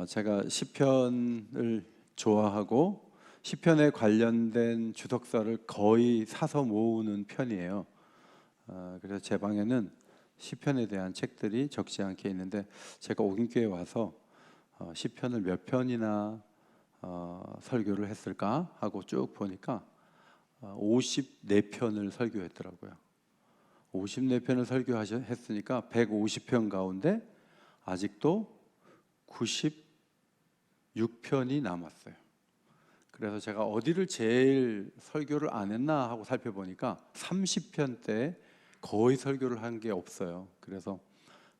제가 시편을 좋아하고 시편에 관련된 주석서를 거의 사서 모으는 편이에요. 그래서 제 방에는 시편에 대한 책들이 적지 않게 있는데, 제가 오긴교에 와서 시편을 몇 편이나 설교를 했을까 하고 쭉 보니까 54편을 설교했더라고요. 54편을 설교했으니까 150편 가운데 아직도 96편이 남았어요. 그래서 제가 어디를 제일 설교를 안 했나 하고 살펴보니까 30편 때 거의 설교를 한 게 없어요. 그래서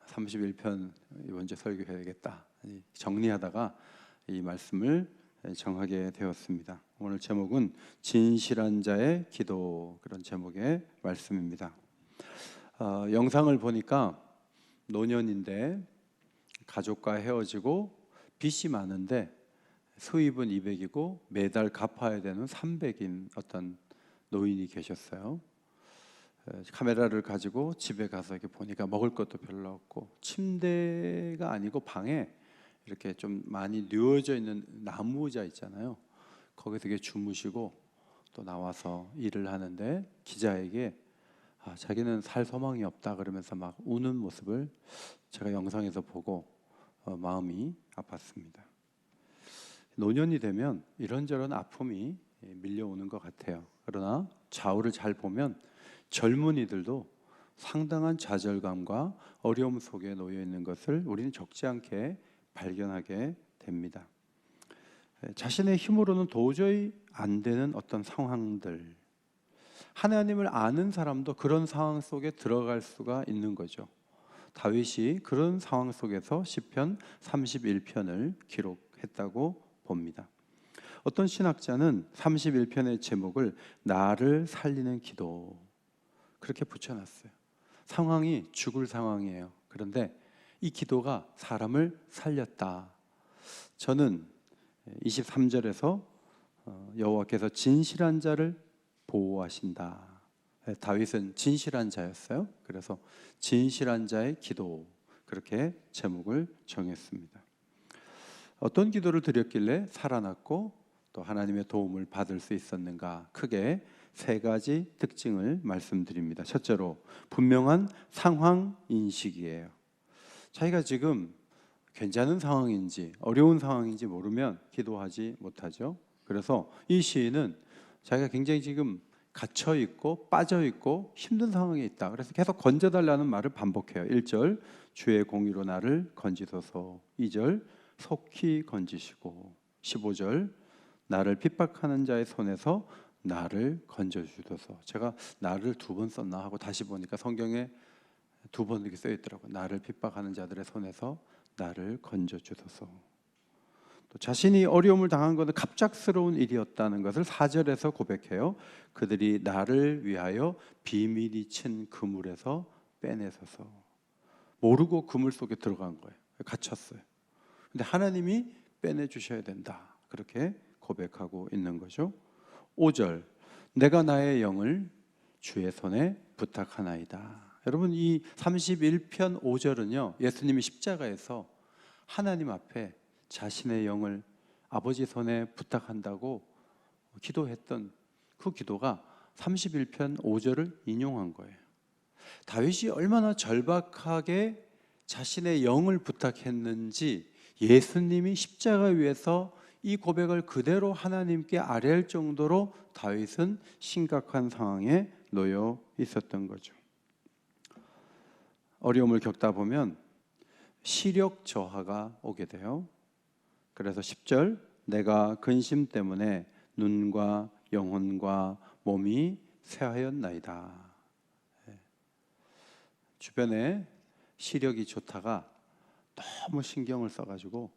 31편 이번 주에 설교해야겠다 정리하다가 이 말씀을 정하게 되었습니다. 오늘 제목은 진실한 자의 기도, 그런 제목의 말씀입니다. 영상을 보니까 노년인데 가족과 헤어지고 빚이 많은데 수입은 200이고 매달 갚아야 되는 300인 어떤 노인이 계셨어요. 카메라를 가지고 집에 가서 이렇게 보니까 먹을 것도 별로 없고, 침대가 아니고 방에 이렇게 좀 많이 누워져 있는 나무 의자 있잖아요. 거기서 이렇게 주무시고 또 나와서 일을 하는데 기자에게 자기는 살 소망이 없다 그러면서 막 우는 모습을 제가 영상에서 보고 마음이 아팠습니다. 노년이 되면 이런저런 아픔이 밀려오는 것 같아요. 그러나 좌우를 잘 보면 젊은이들도 상당한 좌절감과 어려움 속에 놓여 있는 것을 우리는 적지 않게 발견하게 됩니다. 자신의 힘으로는 도저히 안 되는 어떤 상황들, 하나님을 아는 사람도 그런 상황 속에 들어갈 수가 있는 거죠. 다윗이 그런 상황 속에서 시편 31편을 기록했다고 봅니다. 어떤 신학자는 31편의 제목을 나를 살리는 기도 그렇게 붙여놨어요. 상황이 죽을 상황이에요. 그런데 이 기도가 사람을 살렸다. 저는 23절에서 여호와께서 진실한 자를 보호하신다. 다윗은 진실한 자였어요. 그래서 진실한 자의 기도, 그렇게 제목을 정했습니다. 어떤 기도를 드렸길래 살아났고 또 하나님의 도움을 받을 수 있었는가? 크게 세 가지 특징을 말씀드립니다. 첫째로 분명한 상황 인식이에요. 자기가 지금 괜찮은 상황인지 어려운 상황인지 모르면 기도하지 못하죠. 그래서 이 시인은 자기가 굉장히 지금 갇혀 있고 빠져 있고 힘든 상황에 있다. 그래서 계속 건져달라는 말을 반복해요. 1절 주의 공의로 나를 건지소서, 2절 속히 건지시고, 15절 나를 핍박하는 자의 손에서 나를 건져주소서. 제가 나를 2번 썼나 하고 다시 보니까 성경에 2번 이렇게 써 있더라고요. 나를 핍박하는 자들의 손에서 나를 건져주소서. 또 자신이 어려움을 당한 것은 갑작스러운 일이었다는 것을 4절에서 고백해요. 그들이 나를 위하여 비밀이 친 그물에서 빼내서서. 모르고 그물 속에 들어간 거예요. 갇혔어요. 근데 하나님이 빼내주셔야 된다, 그렇게 고백하고 있는 거죠. 5절 내가 나의 영을 주의 손에 부탁하나이다. 여러분, 이 31편 5절은요 예수님이 십자가에서 하나님 앞에 자신의 영을 아버지 손에 부탁한다고 기도했던 그 기도가 31편 5절을 인용한 거예요. 다윗이 얼마나 절박하게 자신의 영을 부탁했는지 예수님이 십자가 위에서 이 고백을 그대로 하나님께 아뢰할 정도로 다윗은 심각한 상황에 놓여 있었던 거죠. 어려움을 겪다 보면 시력 저하가 오게 돼요. 그래서 10절 내가 근심 때문에 눈과 영혼과 몸이 쇠하였나이다. 주변에 시력이 좋다가 너무 신경을 써가지고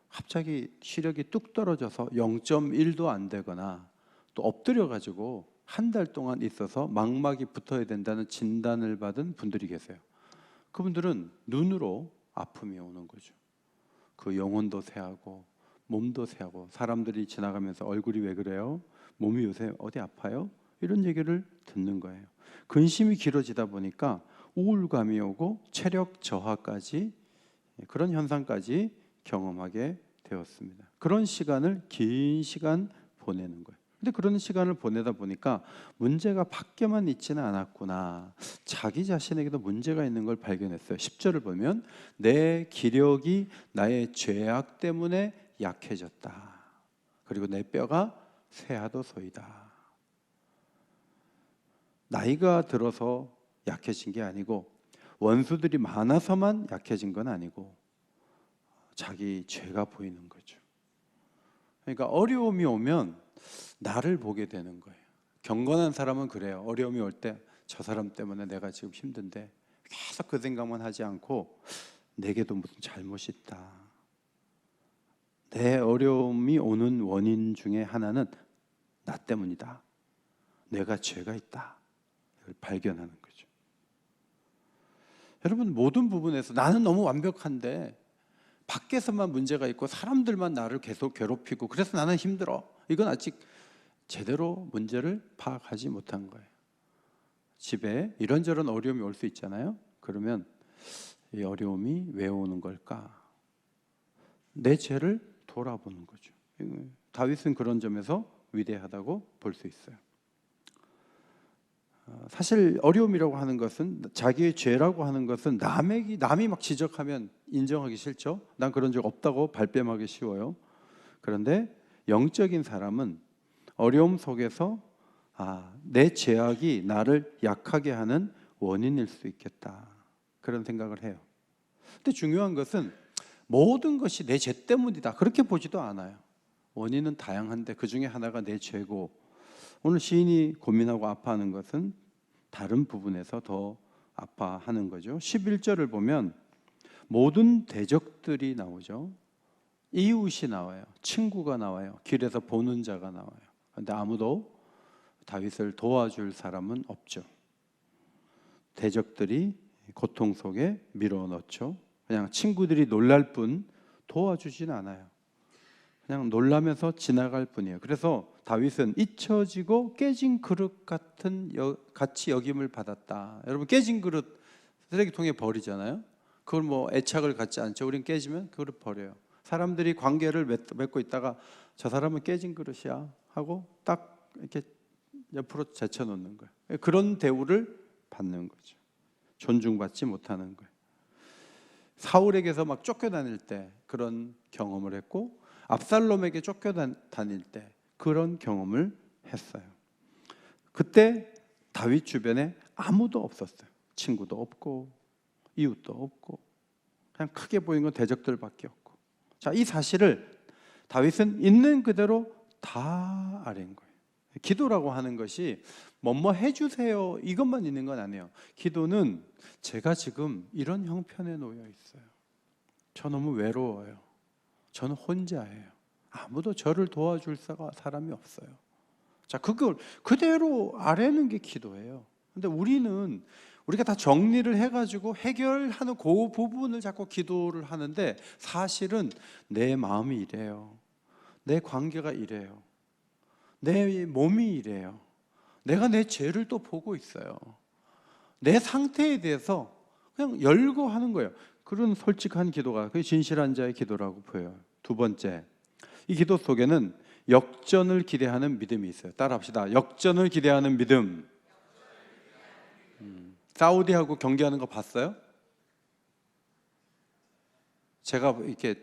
갑자기 시력이 뚝 떨어져서 0.1도 안 되거나 또 엎드려가지고 한 달 동안 있어서 망막이 붙어야 된다는 진단을 받은 분들이 계세요. 그분들은 눈으로 아픔이 오는 거죠. 그 영혼도 쇠하고 몸도 쇠하고, 사람들이 지나가면서 얼굴이 왜 그래요? 몸이 요새 어디 아파요? 이런 얘기를 듣는 거예요. 근심이 길어지다 보니까 우울감이 오고 체력 저하까지, 그런 현상까지 경험하게 되었습니다. 그런 시간을 긴 시간 보내는 거예요. 근데 그런 시간을 보내다 보니까 문제가 밖에만 있지는 않았구나. 자기 자신에게도 문제가 있는 걸 발견했어요. 10절을 보면 내 기력이 나의 죄악 때문에 약해졌다. 그리고 내 뼈가 쇠하도소이다. 나이가 들어서 약해진 게 아니고 원수들이 많아서만 약해진 건 아니고 자기 죄가 보이는 거죠. 그러니까 어려움이 오면 나를 보게 되는 거예요. 경건한 사람은 그래요. 어려움이 올 때 저 사람 때문에 내가 지금 힘든데 계속 그 생각만 하지 않고 내게도 무슨 잘못이 있다. 내 어려움이 오는 원인 중에 하나는 나 때문이다. 내가 죄가 있다. 이걸 발견하는 거죠. 여러분, 모든 부분에서 나는 너무 완벽한데 밖에서만 문제가 있고 사람들만 나를 계속 괴롭히고 그래서 나는 힘들어. 이건 아직 제대로 문제를 파악하지 못한 거예요. 집에 이런저런 어려움이 올 수 있잖아요. 그러면 이 어려움이 왜 오는 걸까? 내 죄를 돌아보는 거죠. 다윗은 그런 점에서 위대하다고 볼 수 있어요. 사실 어려움이라고 하는 것은, 자기의 죄라고 하는 것은 남이 막 지적하면 인정하기 싫죠. 난 그런 적 없다고 발뺌하기 쉬워요. 그런데 영적인 사람은 어려움 속에서 내 죄악이 나를 약하게 하는 원인일 수 있겠다, 그런 생각을 해요. 근데 중요한 것은 모든 것이 내 죄 때문이다 그렇게 보지도 않아요. 원인은 다양한데 그 중에 하나가 내 죄고, 오늘 시인이 고민하고 아파하는 것은 다른 부분에서 더 아파하는 거죠. 11절을 보면 모든 대적들이 나오죠. 이웃이 나와요. 친구가 나와요. 길에서 보는 자가 나와요. 그런데 아무도 다윗을 도와줄 사람은 없죠. 대적들이 고통 속에 밀어넣죠. 그냥 친구들이 놀랄 뿐 도와주진 않아요. 그냥 놀라면서 지나갈 뿐이에요. 그래서 다윗은 잊혀지고 깨진 그릇 같이 여김을 받았다. 여러분, 깨진 그릇 쓰레기통에 버리잖아요. 그걸 뭐 애착을 갖지 않죠. 우린 깨지면 그릇 버려요. 사람들이 관계를 맺고 있다가 저 사람은 깨진 그릇이야 하고 딱 이렇게 옆으로 제쳐놓는 거예요. 그런 대우를 받는 거죠. 존중받지 못하는 거예요. 사울에게서 막 쫓겨다닐 때 그런 경험을 했고, 압살롬에게 쫓겨다닐 때 그런 경험을 했어요. 그때 다윗 주변에 아무도 없었어요. 친구도 없고 이웃도 없고 그냥 크게 보이는 건 대적들밖에 없고. 자, 이 사실을 다윗은 있는 그대로 다 아는 거예요. 기도라고 하는 것이 뭐뭐 해주세요 이것만 있는 건 아니에요. 기도는 제가 지금 이런 형편에 놓여 있어요. 저 너무 외로워요. 저는 혼자예요. 아무도 저를 도와줄 사람이 없어요. 자, 그걸 그대로 아뢰는 게 기도예요. 근데 우리가 다 정리를 해가지고 해결하는 그 부분을 자꾸 기도를 하는데, 사실은 내 마음이 이래요. 내 관계가 이래요. 내 몸이 이래요. 내가 내 죄를 또 보고 있어요. 내 상태에 대해서 그냥 열고 하는 거예요. 그런 솔직한 기도가 그게 진실한 자의 기도라고 보여요. 두 번째, 이 기도 속에는 역전을 기대하는 믿음이 있어요. 따라합시다. 역전을 기대하는 믿음. 사우디하고 경기하는 거 봤어요? 제가 이렇게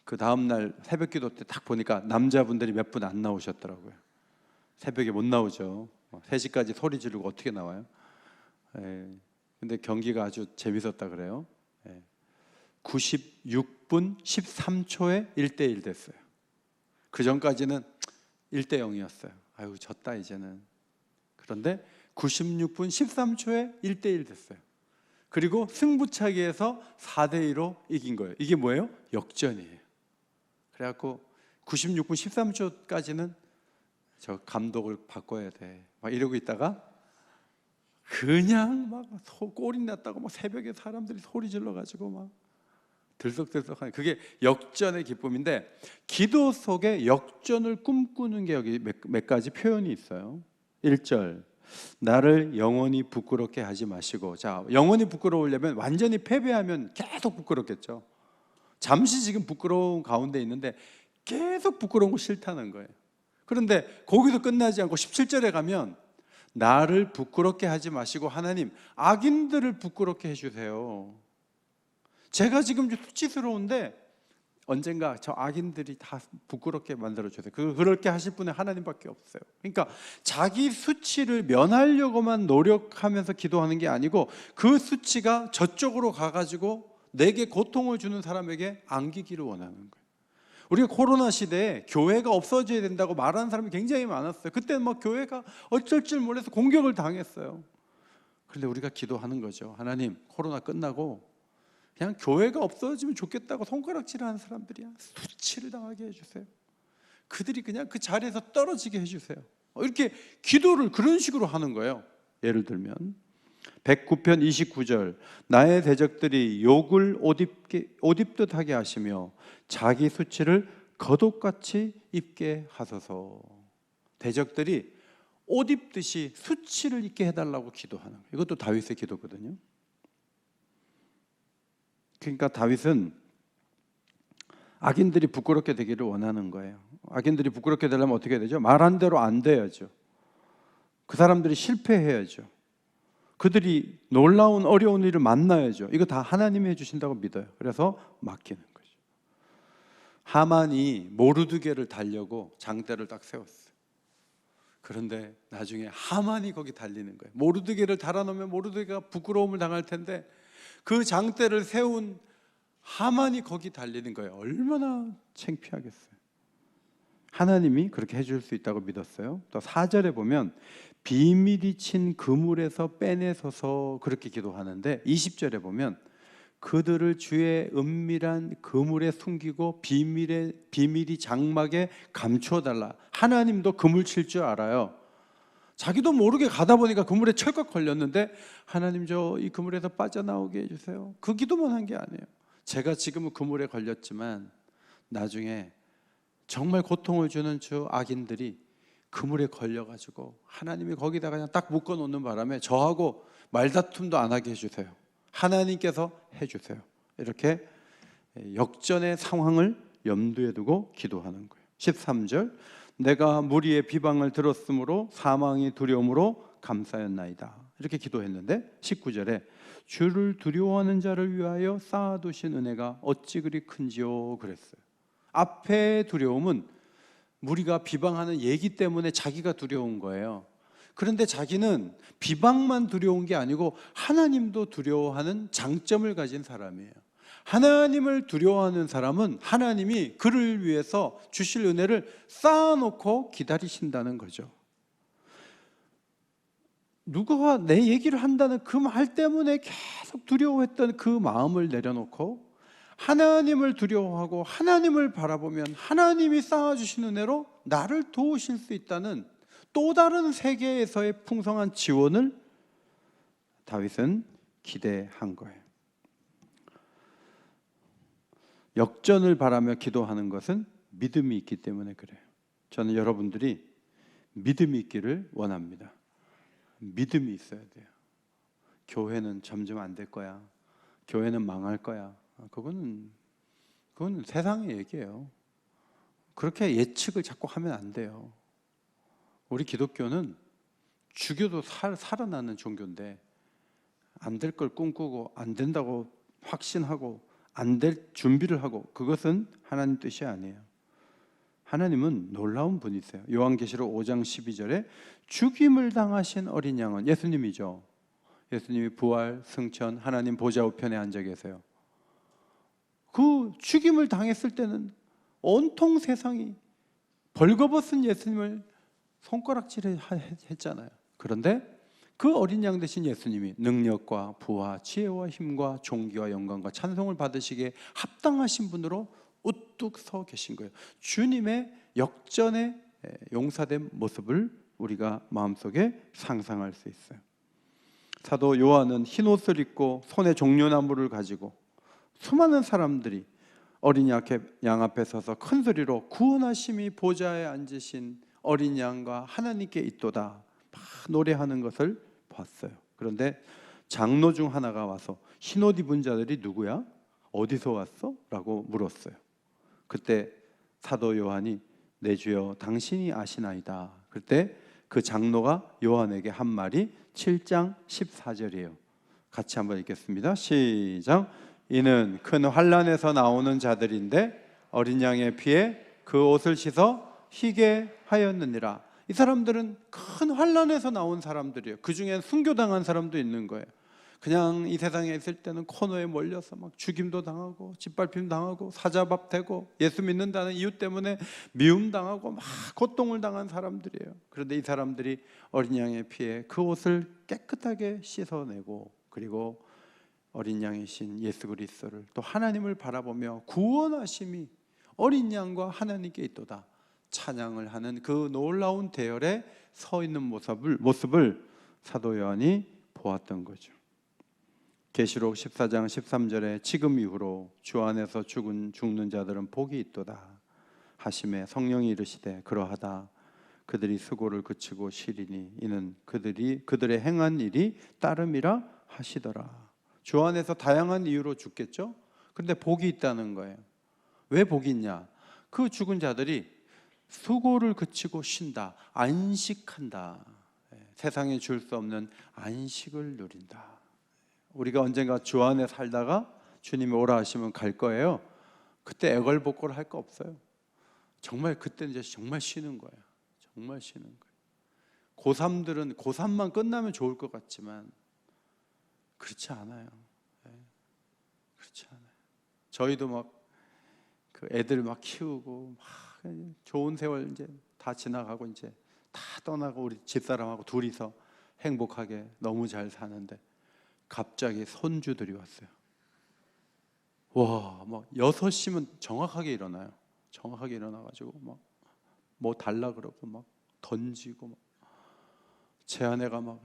그 다음날 새벽 기도 때 딱 보니까 남자분들이 몇 분 안 나오셨더라고요. 새벽에 못 나오죠. 3시까지 소리 지르고 어떻게 나와요? 근데 경기가 아주 재밌었다 그래요. 96분 13초에 1대1 됐어요. 그 전까지는 1대0이었어요. 아유, 졌다 이제는. 그런데 96분 13초에 1대1 됐어요. 그리고 승부차기에서 4대2로 이긴 거예요. 이게 뭐예요? 역전이에요. 그래갖고 96분 13초까지는 저 감독을 바꿔야 돼 막 이러고 있다가 그냥 막 골이 났다고 막 새벽에 사람들이 소리 질러가지고 막 들썩들썩하는, 그게 역전의 기쁨인데, 기도 속에 역전을 꿈꾸는 게 여기 몇 가지 표현이 있어요. 1절, 나를 영원히 부끄럽게 하지 마시고. 자, 영원히 부끄러우려면 완전히 패배하면 계속 부끄럽겠죠. 잠시 지금 부끄러운 가운데 있는데 계속 부끄러운 거 싫다는 거예요. 그런데 거기서 끝나지 않고 17절에 가면 나를 부끄럽게 하지 마시고 하나님 악인들을 부끄럽게 해주세요. 제가 지금 수치스러운데 언젠가 저 악인들이 다 부끄럽게 만들어주세요. 그렇게 하실 분은 하나님밖에 없어요. 그러니까 자기 수치를 면하려고만 노력하면서 기도하는 게 아니고 그 수치가 저쪽으로 가가지고 내게 고통을 주는 사람에게 안기기를 원하는 거예요. 우리가 코로나 시대에 교회가 없어져야 된다고 말하는 사람이 굉장히 많았어요. 그때는 막 교회가 어쩔 줄 몰라서 공격을 당했어요. 그런데 우리가 기도하는 거죠. 하나님, 코로나 끝나고 그냥 교회가 없어지면 좋겠다고 손가락질하는 사람들이야. 수치를 당하게 해주세요. 그들이 그냥 그 자리에서 떨어지게 해주세요. 이렇게 기도를 그런 식으로 하는 거예요. 예를 들면 109편 29절 나의 대적들이 욕을 옷 입듯 하게 하시며 자기 수치를 겉옷같이 입게 하소서. 대적들이 옷 입듯이 수치를 입게 해달라고 기도하는 거예요. 이것도 다윗의 기도거든요. 그러니까 다윗은 악인들이 부끄럽게 되기를 원하는 거예요. 악인들이 부끄럽게 되려면 어떻게 되죠? 말한 대로 안 돼야죠. 그 사람들이 실패해야죠. 그들이 놀라운 어려운 일을 만나야죠. 이거 다 하나님이 해주신다고 믿어요. 그래서 맡기는 거죠. 하만이 모르드게를 달려고 장대를 딱 세웠어요. 그런데 나중에 하만이 거기 달리는 거예요. 모르드게를 달아놓으면 모르드게가 부끄러움을 당할 텐데 그 장대를 세운 하만이 거기 달리는 거예요. 얼마나 창피하겠어요. 하나님이 그렇게 해줄 수 있다고 믿었어요. 또 4절에 보면 비밀이 친 그물에서 빼내서서 그렇게 기도하는데 20절에 보면 그들을 주의 은밀한 그물에 숨기고 비밀이 장막에 감추어달라. 하나님도 그물 칠 줄 알아요. 자기도 모르게 가다 보니까 그물에 철컥 걸렸는데 하나님 저 이 그물에서 빠져나오게 해주세요. 그 기도만 한 게 아니에요. 제가 지금은 그물에 걸렸지만 나중에 정말 고통을 주는 저 악인들이 그물에 걸려가지고 하나님이 거기다 그냥 딱 묶어놓는 바람에 저하고 말다툼도 안 하게 해주세요. 하나님께서 해주세요. 이렇게 역전의 상황을 염두에 두고 기도하는 거예요. 13절 내가 무리의 비방을 들었으므로 사망이 두려움으로 감사였나이다. 이렇게 기도했는데 19절에 주를 두려워하는 자를 위하여 쌓아두신 은혜가 어찌 그리 큰지요 그랬어요. 앞에 두려움은 무리가 비방하는 얘기 때문에 자기가 두려운 거예요. 그런데 자기는 비방만 두려운 게 아니고 하나님도 두려워하는 장점을 가진 사람이에요. 하나님을 두려워하는 사람은 하나님이 그를 위해서 주실 은혜를 쌓아놓고 기다리신다는 거죠. 누가 내 얘기를 한다는 그 말 때문에 계속 두려워했던 그 마음을 내려놓고 하나님을 두려워하고 하나님을 바라보면 하나님이 쌓아주신 은혜로 나를 도우실 수 있다는 또 다른 세계에서의 풍성한 지원을 다윗은 기대한 거예요. 역전을 바라며 기도하는 것은 믿음이 있기 때문에 그래요. 저는 여러분들이 믿음이 있기를 원합니다. 믿음이 있어야 돼요. 교회는 점점 안 될 거야. 교회는 망할 거야. 그건 세상의 얘기예요. 그렇게 예측을 자꾸 하면 안 돼요. 우리 기독교는 죽여도 살아나는 종교인데 안 될 걸 꿈꾸고 안 된다고 확신하고 안 될 준비를 하고 그것은 하나님 뜻이 아니에요. 하나님은 놀라운 분이세요. 요한계시록 5장 12절에 죽임을 당하신 어린 양은 예수님이죠. 예수님이 부활, 승천, 하나님 보좌 우편에 앉아 계세요. 그 죽임을 당했을 때는 온통 세상이 벌거벗은 예수님을 손가락질 했잖아요. 그런데 그 어린 양 대신 예수님이 능력과 부와 지혜와 힘과 존귀와 영광과 찬송을 받으시기에 합당하신 분으로 우뚝 서 계신 거예요. 주님의 역전의 용사된 모습을 우리가 마음속에 상상할 수 있어요. 사도 요한은 흰 옷을 입고 손에 종려나무를 가지고 수많은 사람들이 어린 양 앞에 서서 큰 소리로 구원하심이 보좌에 앉으신 어린 양과 하나님께 있도다 막 노래하는 것을 봤어요. 그런데 장로 중 하나가 와서 흰옷 입은 자들이 누구야? 어디서 왔어? 라고 물었어요. 그때 사도 요한이 내 주여 당신이 아시나이다. 그때 그 장로가 요한에게 한 말이 7장 14절이에요. 같이 한번 읽겠습니다. 시작. 이는 큰 환난에서 나오는 자들인데 어린 양의 피에 그 옷을 씻어 희게 하였느니라. 이 사람들은 큰 환난에서 나온 사람들이에요. 그 중에 순교당한 사람도 있는 거예요. 그냥 이 세상에 있을 때는 코너에 몰려서 막 죽임도 당하고 짓밟힘 당하고 사자밥 되고 예수 믿는다는 이유 때문에 미움 당하고 막 고통을 당한 사람들이에요. 그런데 이 사람들이 어린 양의 피에 그 옷을 깨끗하게 씻어내고, 그리고 어린 양이신 예수 그리스도를, 또 하나님을 바라보며 구원하심이 어린 양과 하나님께 있도다 찬양을 하는 그 놀라운 대열에 서 있는 모습을 사도 요한이 보았던 거죠. 계시록 14장 13절에 지금 이후로 주 안에서 죽는 자들은 복이 있도다 하심에 성령이 이르시되 그러하다. 그들이 수고를 그치고 쉬리니 이는 그들의 행한 일이 따름이라 하시더라. 주 안에서 다양한 이유로 죽겠죠. 그런데 복이 있다는 거예요. 왜 복이 있냐? 그 죽은 자들이 수고를 그치고 쉰다, 안식한다. 세상에 줄 수 없는 안식을 누린다. 우리가 언젠가 주 안에 살다가 주님이 오라 하시면 갈 거예요. 그때 애걸복걸 할 거 없어요. 정말 그때 이제 정말 쉬는 거예요. 정말 쉬는 거예요. 고3들은 고3만 끝나면 좋을 것 같지만 그렇지 않아요. 그렇지 않아요. 저희도 막 그 애들 막 키우고 막 좋은 세월 이제 다 지나가고 이제 다 떠나고 우리 집사람하고 둘이서 행복하게 너무 잘 사는데 갑자기 손주들이 왔어요. 와, 막 6시면 정확하게 일어나요. 정확하게 일어나가지고 막 뭐 달라 그러고 막 던지고 막. 제 아내가 막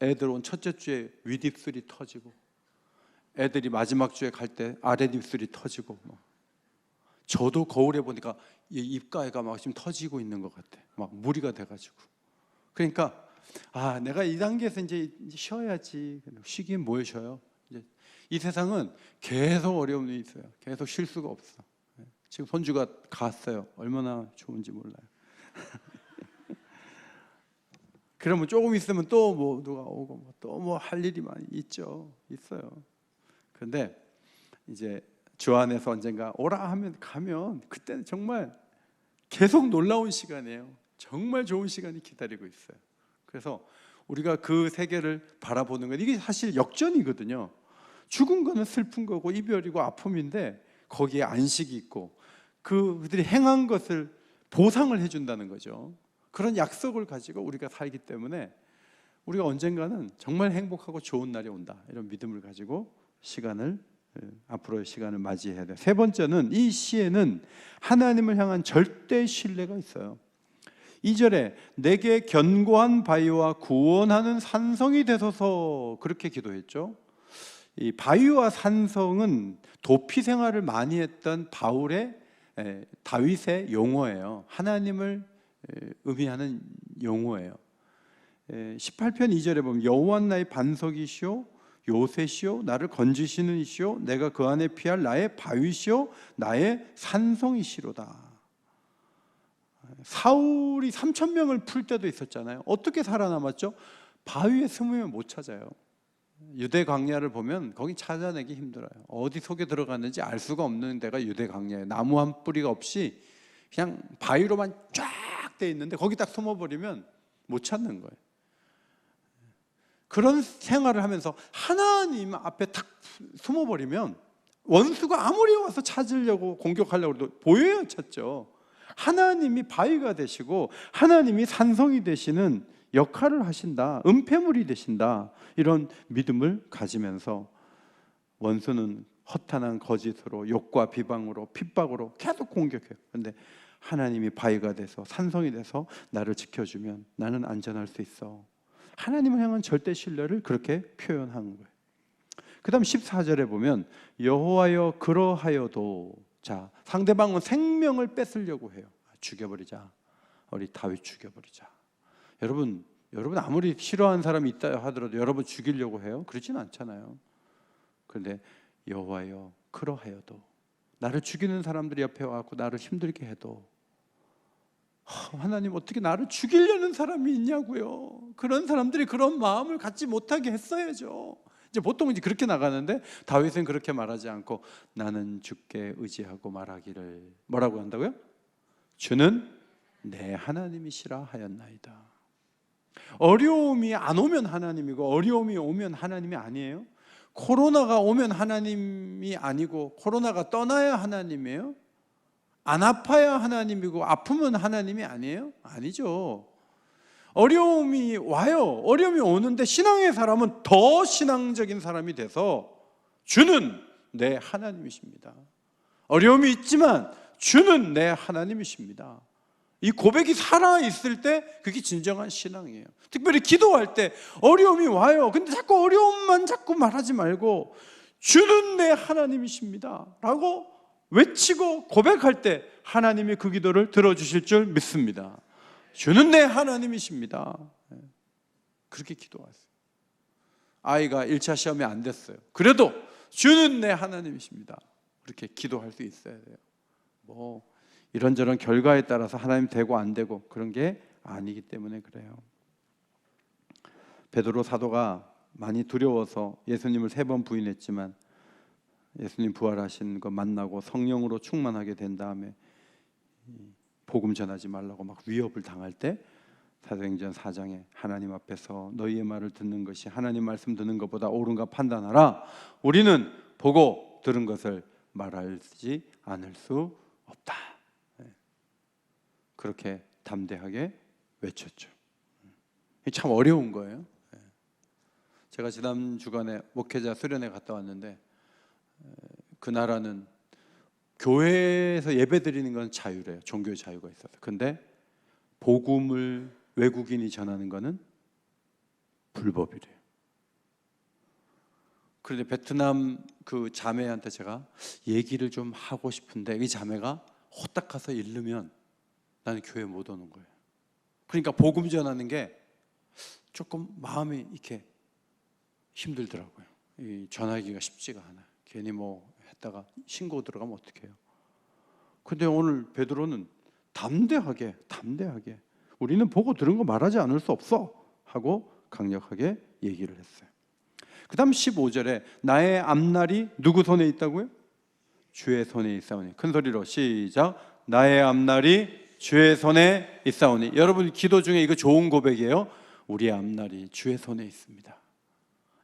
애들 온 첫째 주에 윗입술이 터지고 애들이 마지막 주에 갈 때 아랫입술이 터지고 막. 저도 거울에 보니까 입가에가 막 지금 터지고 있는 것 같아. 막 무리가 돼가지고. 그러니까 내가 이 단계에서 이제 쉬어야지. 쉬긴 뭘 쉬어요? 이제 이 세상은 계속 어려움이 있어요. 계속 쉴 수가 없어. 지금 손주가 갔어요. 얼마나 좋은지 몰라요. 그러면 조금 있으면 또 뭐 누가 오고 또 뭐 할 일이 많이 있어요. 그런데 이제 주 안에서 언젠가 오라 하면 가면 그때는 정말 계속 놀라운 시간이에요. 정말 좋은 시간이 기다리고 있어요. 그래서 우리가 그 세계를 바라보는 건 이게 사실 역전이거든요. 죽은 거는 슬픈 거고 이별이고 아픔인데 거기에 안식이 있고 그들이 행한 것을 보상을 해준다는 거죠. 그런 약속을 가지고 우리가 살기 때문에 우리가 언젠가는 정말 행복하고 좋은 날이 온다, 이런 믿음을 가지고 앞으로의 시간을 맞이해야 돼요. 세 번째는, 이 시에는 하나님을 향한 절대 신뢰가 있어요. 2절에 내게 견고한 바위와 구원하는 산성이 되소서, 그렇게 기도했죠. 이 바위와 산성은 도피 생활을 많이 했던 다윗의 용어예요. 하나님을 의미하는 용어예요. 18편 2절에 보면 여호와는 나의 반석이시오 요새시오 나를 건지시는 이시오 내가 그 안에 피할 나의 바위시오 나의 산성이시로다. 사울이 3,000명을 풀 때도 있었잖아요. 어떻게 살아남았죠? 바위에 숨으면 못 찾아요. 유대 광야를 보면 거기 찾아내기 힘들어요. 어디 속에 들어갔는지 알 수가 없는 데가 유대 광야예요. 나무 한 뿌리가 없이 그냥 바위로만 쫙 돼 있는데 거기 딱 숨어버리면 못 찾는 거예요. 그런 생활을 하면서 하나님 앞에 딱 숨어버리면 원수가 아무리 와서 찾으려고 공격하려고 해도 보여야 찾죠. 하나님이 바위가 되시고 하나님이 산성이 되시는 역할을 하신다, 은폐물이 되신다, 이런 믿음을 가지면서 원수는 허탄한 거짓으로 욕과 비방으로 핍박으로 계속 공격해요. 그런데 하나님이 바위가 돼서 산성이 돼서 나를 지켜주면 나는 안전할 수 있어. 하나님을 향한 절대 신뢰를 그렇게 표현한 거예요. 그 다음 14절에 보면 여호와여 그러하여도, 자, 상대방은 생명을 뺏으려고 해요. 죽여버리자, 우리 다윗 죽여버리자. 여러분 아무리 싫어하는 사람이 있다 하더라도 여러분 죽이려고 해요? 그렇진 않잖아요. 그런데 여호와여 그러하여도, 나를 죽이는 사람들이 옆에 와서 나를 힘들게 해도 하나님 어떻게 나를 죽이려는 사람이 있냐고요. 그런 사람들이 그런 마음을 갖지 못하게 했어야죠. 이제 보통 이제 그렇게 나가는데 다윗은 그렇게 말하지 않고 나는 주께 의지하고 말하기를 뭐라고 한다고요? 주는 내 하나님이시라 하였나이다. 어려움이 안 오면 하나님이고 어려움이 오면 하나님이 아니에요? 코로나가 오면 하나님이 아니고 코로나가 떠나야 하나님이에요? 안 아파야 하나님이고 아프면 하나님이 아니에요? 아니죠. 어려움이 와요. 어려움이 오는데 신앙의 사람은 더 신앙적인 사람이 돼서 주는 내 하나님이십니다. 어려움이 있지만 주는 내 하나님이십니다. 이 고백이 살아있을 때 그게 진정한 신앙이에요. 특별히 기도할 때 어려움이 와요. 근데 자꾸 어려움만 자꾸 말하지 말고 주는 내 하나님이십니다 라고 외치고 고백할 때 하나님이 그 기도를 들어주실 줄 믿습니다. 주는 내 하나님이십니다. 그렇게 기도하세요. 아이가 1차 시험이 안 됐어요. 그래도 주는 내 하나님이십니다. 그렇게 기도할 수 있어야 돼요. 뭐 이런저런 결과에 따라서 하나님 되고 안 되고 그런 게 아니기 때문에 그래요. 베드로 사도가 많이 두려워서 예수님을 3번 부인했지만 예수님 부활하신 거 만나고 성령으로 충만하게 된 다음에 복음 전하지 말라고 막 위협을 당할 때 사도행전 4장에 하나님 앞에서 너희의 말을 듣는 것이 하나님 말씀 듣는 것보다 옳은가 판단하라. 우리는 보고 들은 것을 말하지 않을 수 없다. 그렇게 담대하게 외쳤죠. 참 어려운 거예요. 제가 지난 주간에 목회자 수련회 갔다 왔는데 그 나라는 교회에서 예배드리는 건 자유래요. 종교의 자유가 있어서. 근데 복음을 외국인이 전하는 거는 불법이래요. 그런데 베트남 그 자매한테 제가 얘기를 좀 하고 싶은데 이 자매가 호딱 가서 잃으면 나는 교회 못 오는 거예요. 그러니까 복음 전하는 게 조금 마음이 이렇게 힘들더라고요. 이 전하기가 쉽지가 않아요. 괜히 뭐 했다가 신고 들어가면 어떡해요. 근데 오늘 베드로는 담대하게 우리는 보고 들은 거 말하지 않을 수 없어 하고 강력하게 얘기를 했어요. 그 다음 15절에 나의 앞날이 누구 손에 있다고요? 주의 손에 있사오니. 큰 소리로 시작. 나의 앞날이 주의 손에 있사오니. 여러분 기도 중에 이거 좋은 고백이에요. 우리의 앞날이 주의 손에 있습니다.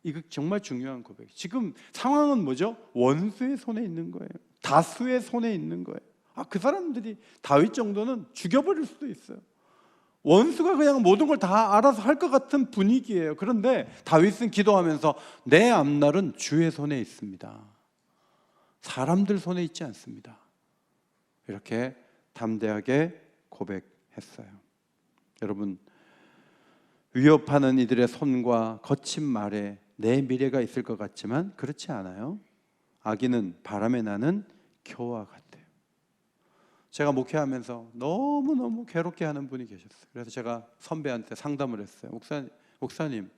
이거 정말 중요한 고백. 지금 상황은 뭐죠? 원수의 손에 있는 거예요. 다수의 손에 있는 거예요. 그 사람들이 다윗 정도는 죽여버릴 수도 있어요. 원수가 그냥 모든 걸 다 알아서 할 것 같은 분위기예요. 그런데 다윗은 기도하면서 내 앞날은 주의 손에 있습니다. 사람들 손에 있지 않습니다. 이렇게 담대하게 고백했어요. 여러분, 위협하는 이들의 손과 거친 말에 내 미래가 있을 것 같지만 그렇지 않아요. 악인은 바람에 나는 겨와 같아요. 제가 목회하면서 너무너무 괴롭게 하는 분이 계셨어요. 그래서 제가 선배한테 상담을 했어요. 목사님,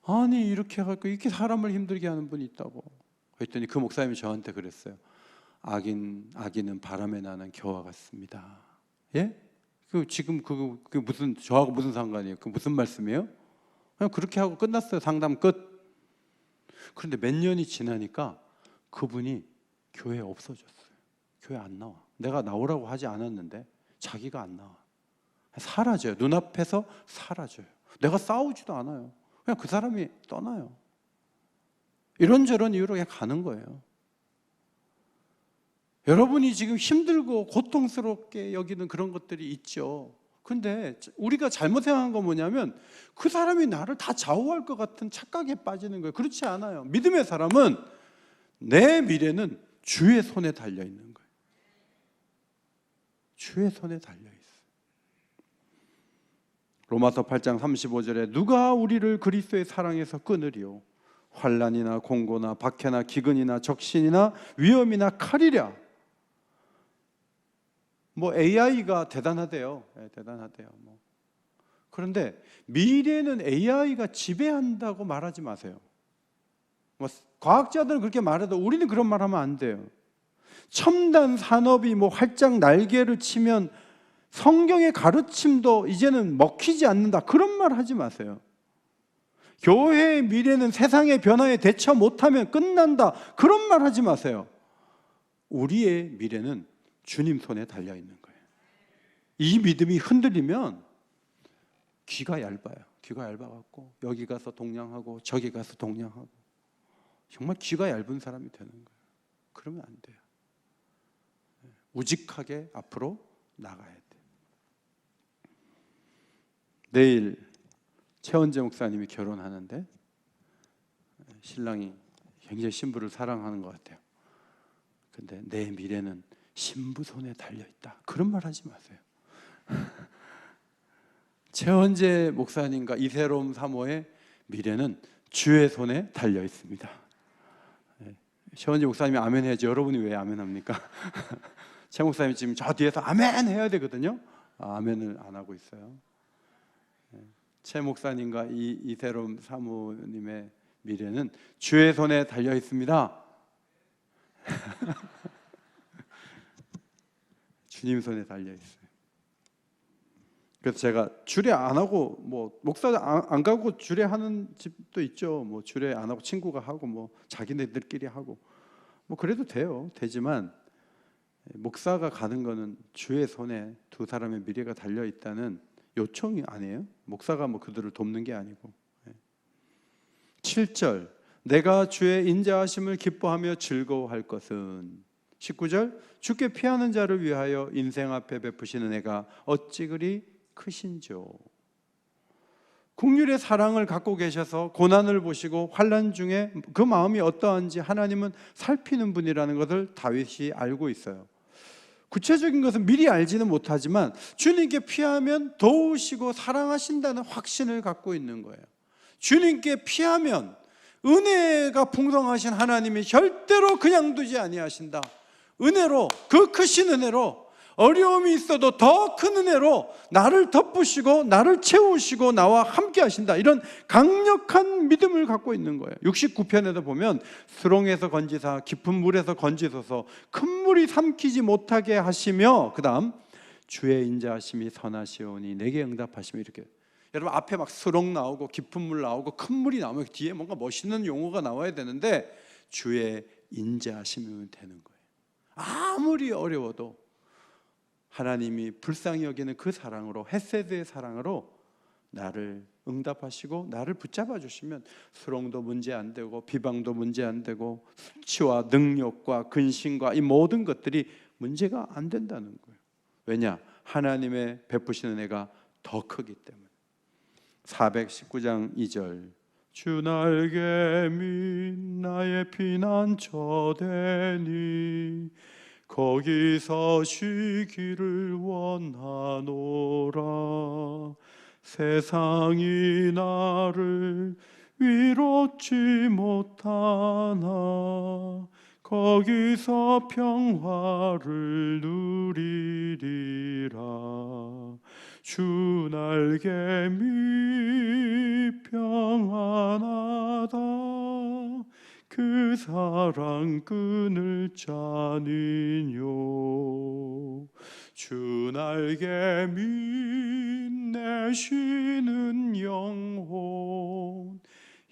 아니 이렇게 해갖고 이렇게 사람을 힘들게 하는 분이 있다고. 그랬더니 그 목사님이 저한테 그랬어요. 악인은 바람에 나는 겨와 같습니다. 예? 지금 그 무슨 저하고 무슨 상관이에요? 그 무슨 말씀이에요? 그냥 그렇게 하고 끝났어요. 상담 끝. 그런데 몇 년이 지나니까 그분이 교회에 없어졌어요. 교회 안 나와. 내가 나오라고 하지 않았는데 자기가 안 나와. 사라져요. 눈앞에서 사라져요. 내가 싸우지도 않아요. 그냥 그 사람이 떠나요. 이런저런 이유로 그냥 가는 거예요. 여러분이 지금 힘들고 고통스럽게 여기는 그런 것들이 있죠. 근데 우리가 잘못 생각한 건 뭐냐면 그 사람이 나를 다 좌우할 것 같은 착각에 빠지는 거예요. 그렇지 않아요. 믿음의 사람은 내 미래는 주의 손에 달려 있는 거예요. 주의 손에 달려 있어요. 로마서 8장 35절에 누가 우리를 그리스도의 사랑에서 끊으리요? 환난이나 공고나 박해나 기근이나 적신이나 위험이나 칼이랴. 뭐 AI가 대단하대요. 네, 대단하대요. 뭐. 그런데 미래는 AI가 지배한다고 말하지 마세요. 뭐 과학자들은 그렇게 말해도 우리는 그런 말 하면 안 돼요. 첨단 산업이 뭐 활짝 날개를 치면 성경의 가르침도 이제는 먹히지 않는다, 그런 말 하지 마세요. 교회의 미래는 세상의 변화에 대처 못하면 끝난다, 그런 말 하지 마세요. 우리의 미래는 주님 손에 달려 있는 거예요. 이 믿음이 흔들리면 귀가 얇아요. 귀가 얇아갖고 여기 가서 동냥하고 저기 가서 동냥하고 정말 귀가 얇은 사람이 되는 거예요. 그러면 안 돼요. 우직하게 앞으로 나가야 돼요. 내일 최원재 목사님이 결혼하는데 신랑이 굉장히 신부를 사랑하는 것 같아요. 근데 내 미래는 신부 손에 달려있다, 그런 말 하지 마세요. 최원재 목사님과 이세롬 사모의 미래는 주의 손에 달려있습니다. 최원재 목사님이 아멘 해야지 여러분이 왜 아멘 합니까? 최 목사님이 지금 저 뒤에서 아멘 해야 되거든요. 아멘을 안 하고 있어요. 최 목사님과 이세롬 사모님의 미래는 주의 손에 달려 있습니다. 주님 손에 달려 있어요. 그래서 제가 주례 안 하고 뭐 목사 안 가고 주례하는 집도 있죠. 뭐 주례 안 하고 친구가 하고 뭐 자기네들끼리 하고 뭐 그래도 돼요. 되지만 목사가 가는 거는 주의 손에 두 사람의 미래가 달려 있다는 요청이 아니에요. 목사가 뭐 그들을 돕는 게 아니고. 7절, 내가 주의 인자하심을 기뻐하며 즐거워할 것은. 19절, 주께 피하는 자를 위하여 인생 앞에 베푸시는 애가 어찌 그리 크신지요. 긍휼의 사랑을 갖고 계셔서 고난을 보시고 환난 중에 그 마음이 어떠한지 하나님은 살피는 분이라는 것을 다윗이 알고 있어요. 구체적인 것은 미리 알지는 못하지만 주님께 피하면 도우시고 사랑하신다는 확신을 갖고 있는 거예요. 주님께 피하면 은혜가 풍성하신 하나님이 절대로 그냥 두지 아니하신다. 은혜로, 그 크신 은혜로, 어려움이 있어도 더 큰 은혜로 나를 덮으시고 나를 채우시고 나와 함께 하신다, 이런 강력한 믿음을 갖고 있는 거예요. 69편에도 보면 수렁에서 건지사 깊은 물에서 건지소서 큰 물이 삼키지 못하게 하시며, 그 다음 주의 인자하심이 선하시오니 내게 응답하시며, 이렇게. 여러분 앞에 막 수렁 나오고 깊은 물 나오고 큰 물이 나오면 뒤에 뭔가 멋있는 용어가 나와야 되는데 주의 인자하심이면 되는 거예요. 아무리 어려워도 하나님이 불쌍히 여기는 그 사랑으로, 헤세드의 사랑으로 나를 응답하시고 나를 붙잡아 주시면 수렁도 문제 안 되고 비방도 문제 안 되고 수치와 능력과 근심과 이 모든 것들이 문제가 안 된다는 거예요. 왜냐? 하나님의 베푸시는 애가 더 크기 때문에. 419장 2절, 주 날개 밑 나의 피난처 되니 거기서 쉬기를 원하노라. 세상이 나를 위롭지 못하나 거기서 평화를 누리리라. 주 날개 밑 평안하다. 그 사랑 끊을 자니요. 주 날개 밑 내 쉬는 영혼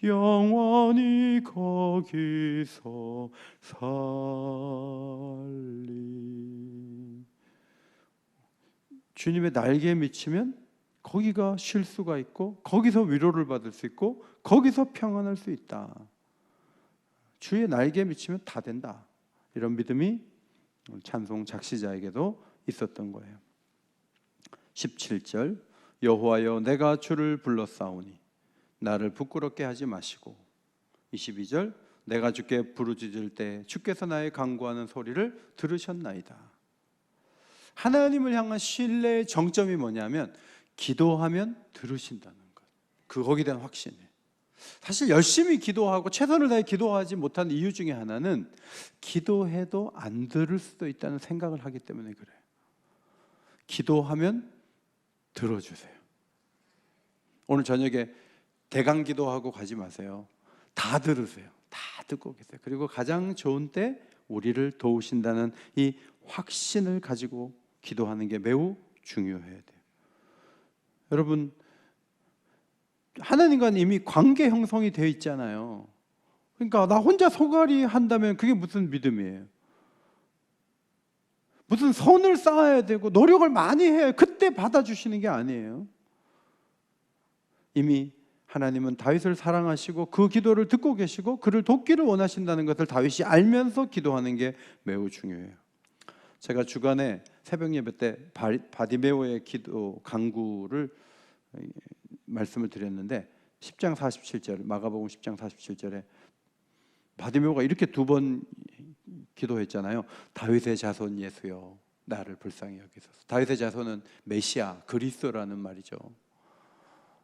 영원히 거기서 살리. 주님의 날개에 미치면 거기가 쉴 수가 있고 거기서 위로를 받을 수 있고 거기서 평안할 수 있다. 주의 날개에 미치면 다 된다, 이런 믿음이 찬송 작시자에게도 있었던 거예요. 17절, 여호와여 내가 주를 불렀사오니 나를 부끄럽게 하지 마시고. 22절, 내가 주께 부르짖을 때 주께서 나의 간구하는 소리를 들으셨나이다. 하나님을 향한 신뢰의 정점이 뭐냐면 기도하면 들으신다는 것, 그 거기에 대한 확신이에요. 사실 열심히 기도하고 최선을 다해 기도하지 못하는 이유 중에 하나는 기도해도 안 들을 수도 있다는 생각을 하기 때문에 그래요. 기도하면 들어주세요. 오늘 저녁에 대강 기도하고 가지 마세요. 다 들으세요. 다 듣고 계세요. 그리고 가장 좋은 때 우리를 도우신다는 이 확신을 가지고 기도하는 게 매우 중요해야 돼요. 여러분, 하나님과는 이미 관계 형성이 되어 있잖아요. 그러니까 나 혼자 소갈이 한다면 그게 무슨 믿음이에요? 무슨 선을 쌓아야 되고 노력을 많이 해야 그때 받아주시는 게 아니에요. 이미 하나님은 다윗을 사랑하시고 그 기도를 듣고 계시고 그를 돕기를 원하신다는 것을 다윗이 알면서 기도하는 게 매우 중요해요. 제가 주간에 새벽 예배 때 바디메오의 기도 강구를 말씀을 드렸는데 10장 47절, 마가복음 10장 47절에 바디메오가 이렇게 두 번 기도했잖아요. 다윗의 자손 예수여 나를 불쌍히 여기소서. 다윗의 자손은 메시아, 그리스도라는 말이죠.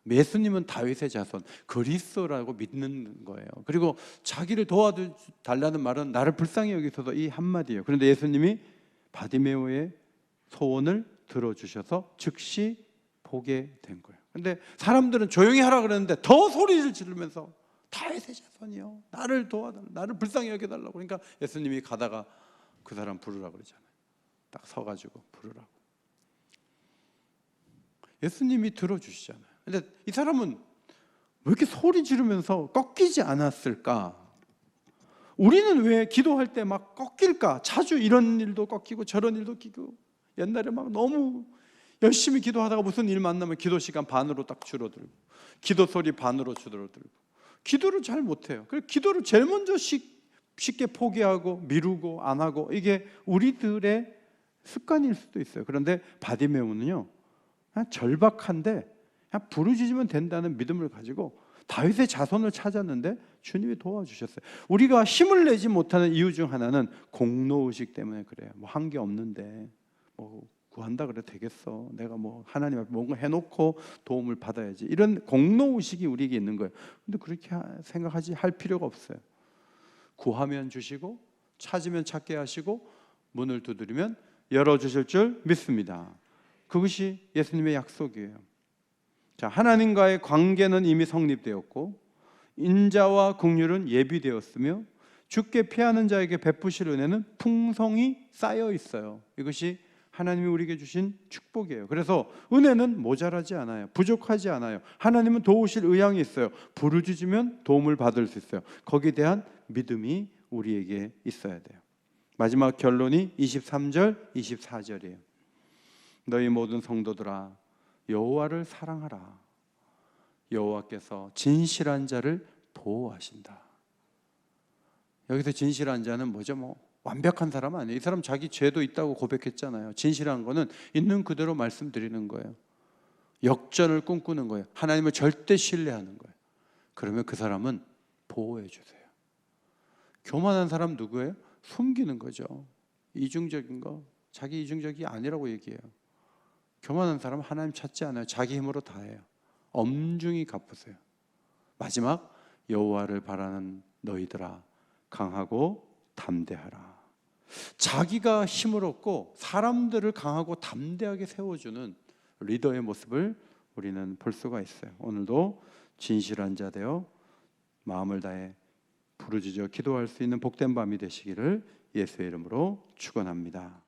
예수님은 다윗의 자손, 그리스도라고 믿는 거예요. 그리고 자기를 도와달라는 말은 나를 불쌍히 여기소서, 이 한마디예요. 그런데 예수님이 바디메오의 소원을 들어주셔서 즉시 보게 된 거예요. 근데 사람들은 조용히 하라 그랬는데 더 소리를 지르면서 다윗의 자손이요, 나를 도와달라, 나를 불쌍히 여겨달라고. 그러니까 예수님이 가다가 그 사람 부르라고 그러잖아요. 딱 서가지고 부르라고. 예수님이 들어주시잖아요. 근데 이 사람은 왜 이렇게 소리 지르면서 꺾이지 않았을까? 우리는 왜 기도할 때 막 꺾일까? 자주 이런 일도 꺾이고 저런 일도 꺾이고. 옛날에 막 너무 열심히 기도하다가 무슨 일 만나면 기도 시간 반으로 딱 줄어들고, 기도 소리 반으로 줄어들고, 기도를 잘 못해요. 그래서 기도를 제일 먼저 쉽게 포기하고 미루고 안 하고, 이게 우리들의 습관일 수도 있어요. 그런데 바디메오는요, 그냥 절박한데 그냥 부르짖으면 된다는 믿음을 가지고 다윗의 자손을 찾았는데 주님이 도와주셨어요. 우리가 힘을 내지 못하는 이유 중 하나는 공로의식 때문에 그래요. 뭐 한 게 없는데 뭐 구한다 그래 되겠어, 내가 뭐 하나님 앞에 뭔가 해놓고 도움을 받아야지, 이런 공로의식이 우리에게 있는 거예요. 근데 그렇게 할 필요가 없어요. 구하면 주시고 찾으면 찾게 하시고 문을 두드리면 열어주실 줄 믿습니다. 그것이 예수님의 약속이에요. 자, 하나님과의 관계는 이미 성립되었고 인자와 긍휼은 예비되었으며 주께 피하는 자에게 베푸실 은혜는 풍성히 쌓여 있어요. 이것이 하나님이 우리에게 주신 축복이에요. 그래서 은혜는 모자라지 않아요. 부족하지 않아요. 하나님은 도우실 의향이 있어요. 부르짖으면 도움을 받을 수 있어요. 거기에 대한 믿음이 우리에게 있어야 돼요. 마지막 결론이 23절, 24절이에요. 너희 모든 성도들아 여호와를 사랑하라. 여호와께서 진실한 자를 보호하신다. 여기서 진실한 자는 뭐죠? 뭐 완벽한 사람 아니에요. 이 사람 자기 죄도 있다고 고백했잖아요. 진실한 거는 있는 그대로 말씀드리는 거예요. 역전을 꿈꾸는 거예요. 하나님을 절대 신뢰하는 거예요. 그러면 그 사람은 보호해 주세요. 교만한 사람 누구예요? 숨기는 거죠. 이중적인 거, 자기 이중적이 아니라고 얘기해요. 교만한 사람은 하나님 찾지 않아요. 자기 힘으로 다 해요. 엄중히 갚으세요. 마지막, 여호와를 바라는 너희들아 강하고 담대하라. 자기가 힘을 얻고 사람들을 강하고 담대하게 세워주는 리더의 모습을 우리는 볼 수가 있어요. 오늘도 진실한 자 되어 마음을 다해 부르짖어 기도할 수 있는 복된 밤이 되시기를 예수의 이름으로 축원합니다.